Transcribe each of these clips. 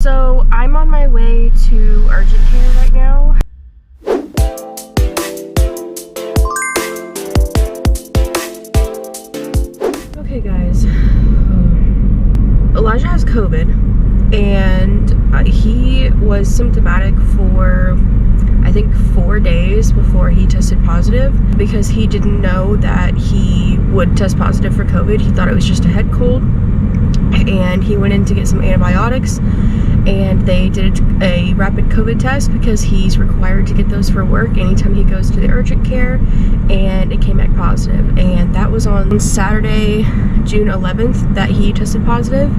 So I'm on my way to urgent care right now. Okay guys, Elijah has COVID and he was symptomatic for I think 4 days before he tested positive because he didn't know that he would test positive for COVID. He thought it was just a head cold, and he went in to get some antibiotics and they did a rapid COVID test because he's required to get those for work anytime he goes to the urgent care, and it came back positive. And that was on Saturday, June 11th that he tested positive,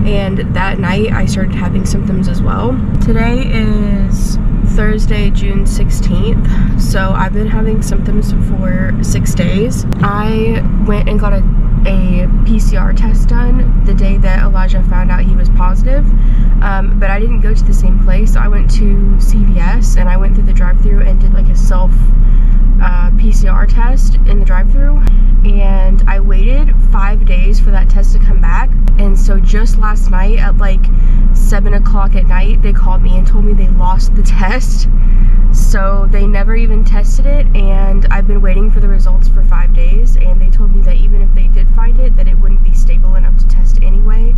and that night I started having symptoms as well. Today is Thursday, June 16th, so I've been having symptoms for 6 days. I went and got a PCR test done the day that Elijah found out he was positive, but I didn't go to the same place. I went to CVS and I went through the drive-thru and did like a self PCR test in the drive-thru, and I waited 5 days for that test to come back. And so just last night at like 7 o'clock at night, they called me and told me they lost the test. So they never even tested it, and I've been waiting for the results for 5 days, and they told me that even if they did find it, that it wouldn't be stable enough to test anyway.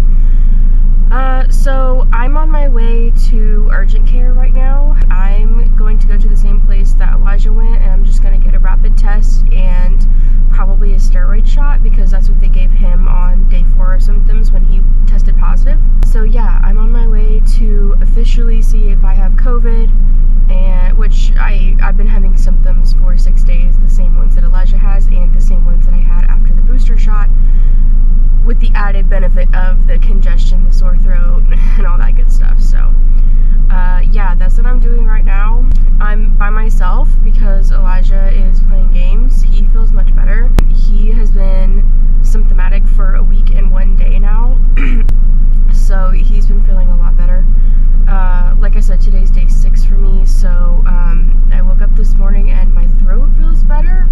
So I'm on my way to urgent care right now. I'm going to go to the same place that Elijah went, and I'm just going to get a rapid test and probably a steroid shot because that's what they gave him on day 4 of symptoms when he tested positive. So yeah, I'm on my way to officially see if I have COVID, and which I've been having symptoms for 6 days, the same ones that Elijah has and the same ones that I had after the booster shot, with the added benefit of the congestion, the sore throat, and all that good stuff. So yeah, that's what I'm doing right now. I'm by myself because Elijah is playing games. He feels much better. He has been symptomatic for a week and 1 day now, so he's been feeling a lot better. Like I said, today's day 6 for me, so I woke up this morning and my throat feels better,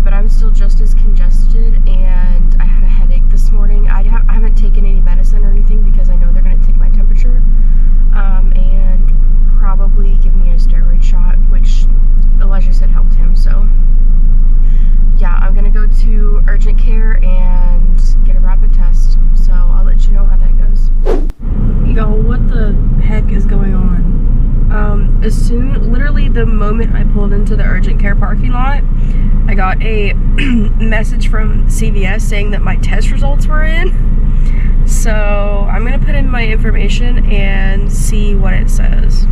but I'm still just as congested, and I had a headache this morning. I haven't taken any medicine or anything because I know they're going to take my temperature and probably give me a steroid shot, which Elijah said helped him. So yeah, I'm going to go to urgent care and get a rapid test, so I'll let you know how that goes. Yo, what the heck is going on? Literally the moment I pulled into the urgent care parking lot, I got a message from CVS saying that my test results were in. So I'm gonna put in my information and see what it says.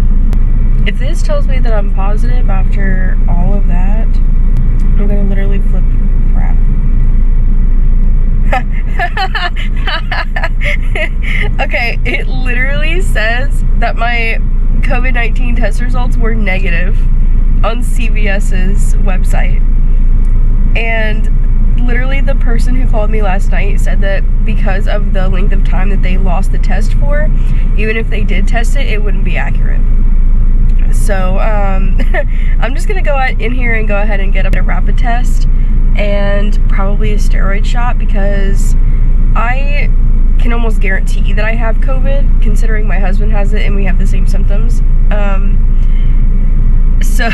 If this tells me that I'm positive after all of that, I'm gonna literally flip crap. Okay, it literally says that my COVID-19 test results were negative on CVS's website. And literally the person who called me last night said that because of the length of time that they lost the test for, even if they did test it, it wouldn't be accurate. So I'm just gonna go in here and go ahead and get a rapid test and probably a steroid shot because I can almost guarantee that I have COVID, considering my husband has it and we have the same symptoms. So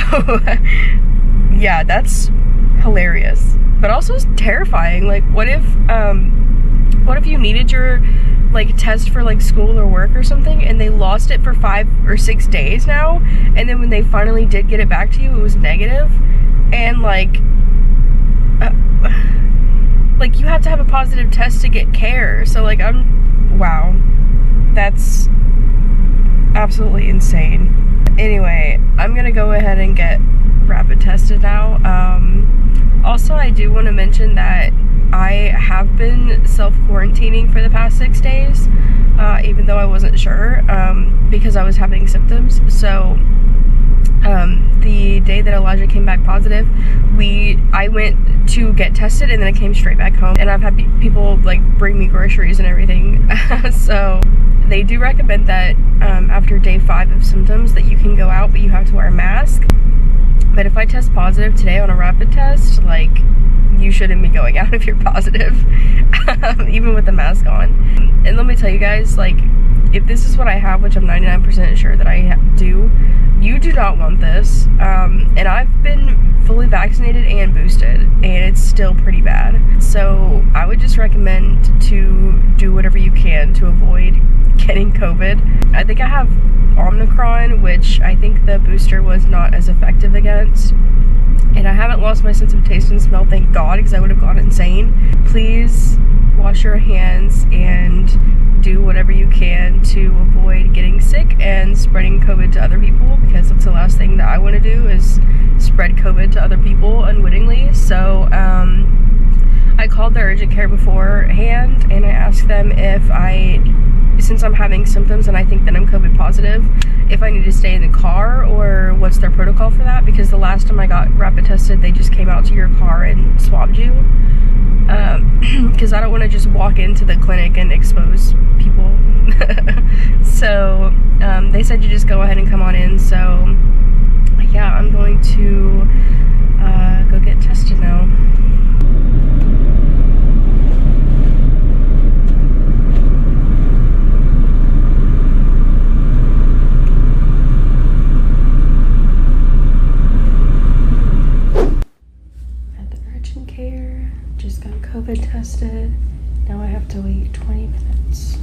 yeah, that's hilarious, but also terrifying. Like, what if you needed your like test for like school or work or something, and they lost it for 5 or 6 days now, and then when they finally did get it back to you, it was negative, and like you have to have a positive test to get care. So like wow, that's absolutely insane. Anyway, I'm gonna go ahead and get rapid tested now. Also, I do want to mention that I have been self-quarantining for the past 6 days, even though I wasn't sure, because I was having symptoms. So the day that Elijah came back positive, I went to get tested and then I came straight back home, and I've had people like bring me groceries and everything. So they do recommend that after day 5 of symptoms that you can go out, but you have to wear a mask. But if I test positive today on a rapid test, like, you shouldn't be going out if you're positive, even with the mask on. And let me tell you guys, like, if this is what I have, which I'm 99% sure that I do, you do not want this. And I've been fully vaccinated and boosted, and it's still pretty bad. So I would just recommend to do whatever you can to avoid getting COVID. I think I have Omicron, which I think the booster was not as effective against. And I haven't lost my sense of taste and smell, thank God, because I would have gone insane. Please wash your hands and do whatever you can to avoid getting sick and spreading COVID to other people, because that's the last thing that I want to do, is spread COVID to other people unwittingly. So I called the urgent care beforehand and I asked them if since I'm having symptoms and I think that I'm COVID positive, if I need to stay in the car or what's their protocol for that, because the last time I got rapid tested, they just came out to your car and swabbed you. Because I don't want to just walk into the clinic and expose people. So they said you just go ahead and come on in. So yeah, I'm going to go get tested now. Just got COVID tested. Now I have to wait 20 minutes.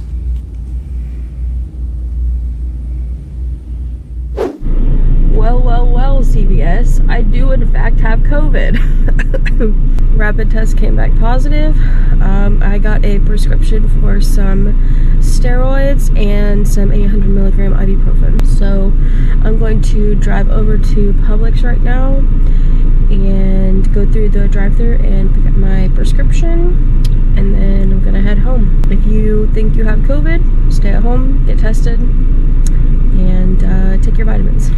Well, CBS, I do in fact have COVID. Rapid test came back positive. I got a prescription for some steroids and some 800 milligram ibuprofen. So I'm going to drive over to Publix right now and go through the drive-thru and pick up my prescription, and then I'm gonna head home. If you think you have COVID, stay at home, get tested, and take your vitamins.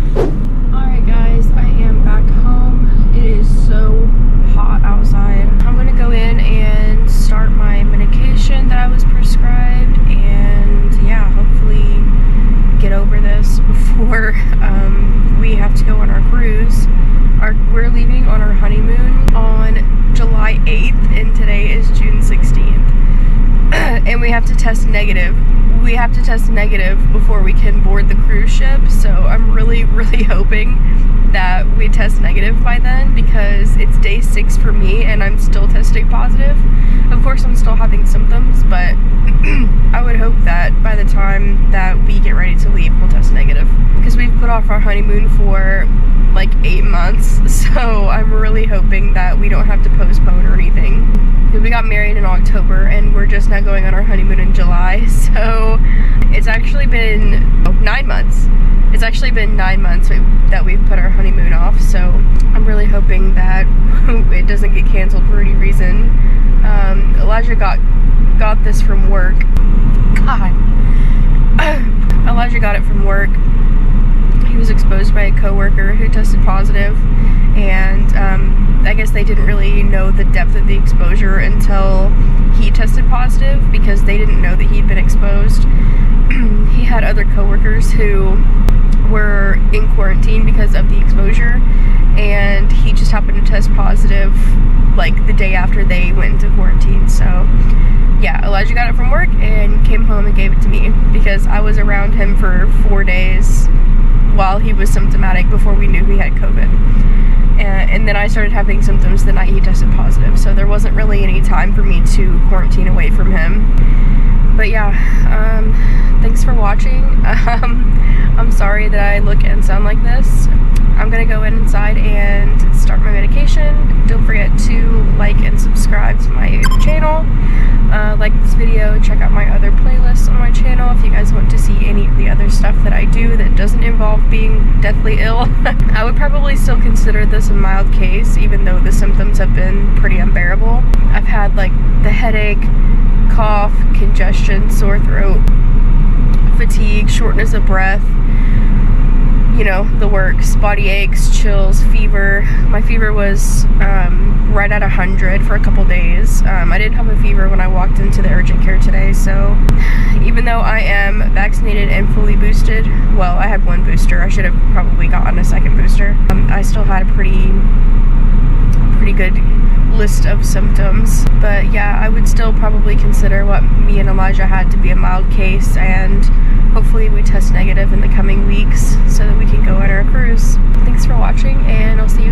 Alright guys, I am back home. It is so hot outside. I'm gonna go in and start my medication that I was prescribed, and yeah, hopefully get over this before we have to go on our cruise. We're leaving on our honeymoon on July 8th, and today is June 16th. And we have to test negative. We have to test negative before we can board the cruise ship, so I'm really hoping that we test negative by then, because it's day 6 for me and I'm still testing positive. Of course, I'm still having symptoms, but I would hope that by the time that we get ready to leave, we'll test negative. Because we've put off our honeymoon for like 8 months, so I'm really hoping that we don't have to postpone or anything. Because we got married in October and we're just now going on our honeymoon in July, so it's actually been 9 months. It's actually been 9 months that we've put our honeymoon off, so I'm really hoping that it doesn't get canceled for any reason. Elijah got this from work. God. Elijah got it from work. He was exposed by a coworker who tested positive, and I guess they didn't really know the depth of the exposure until he tested positive, because they didn't know that he'd been exposed. He had other coworkers who were in quarantine because of the exposure, and he just happened to test positive like the day after they went into quarantine. So yeah, Elijah got it from work and came home and gave it to me, because I was around him for 4 days while he was symptomatic before we knew he had COVID. And then I started having symptoms the night he tested positive, so there wasn't really any time for me to quarantine away from him. But yeah, thanks for watching. I'm sorry that I look and sound like this. I'm gonna go inside and start my medication. Don't forget to like and subscribe to my channel. Like this video, check out my other playlists on my channel if you guys want to see any of the other stuff that I do that doesn't involve being deathly ill. I would probably still consider this a mild case, even though the symptoms have been pretty unbearable. I've had like the headache, cough, congestion, sore throat, fatigue, shortness of breath, you know, the works, body aches, chills, fever. My fever was right at 100 for a couple days. I didn't have a fever when I walked into the urgent care today, so even though I am vaccinated and fully boosted, well, I had 1 booster. I should have probably gotten a 2nd booster. I still had a pretty pretty good list of symptoms. But yeah, I would still probably consider what me and Elijah had to be a mild case, and hopefully we test negative in the coming weeks so that we can go on our cruise. Thanks for watching, and I'll see you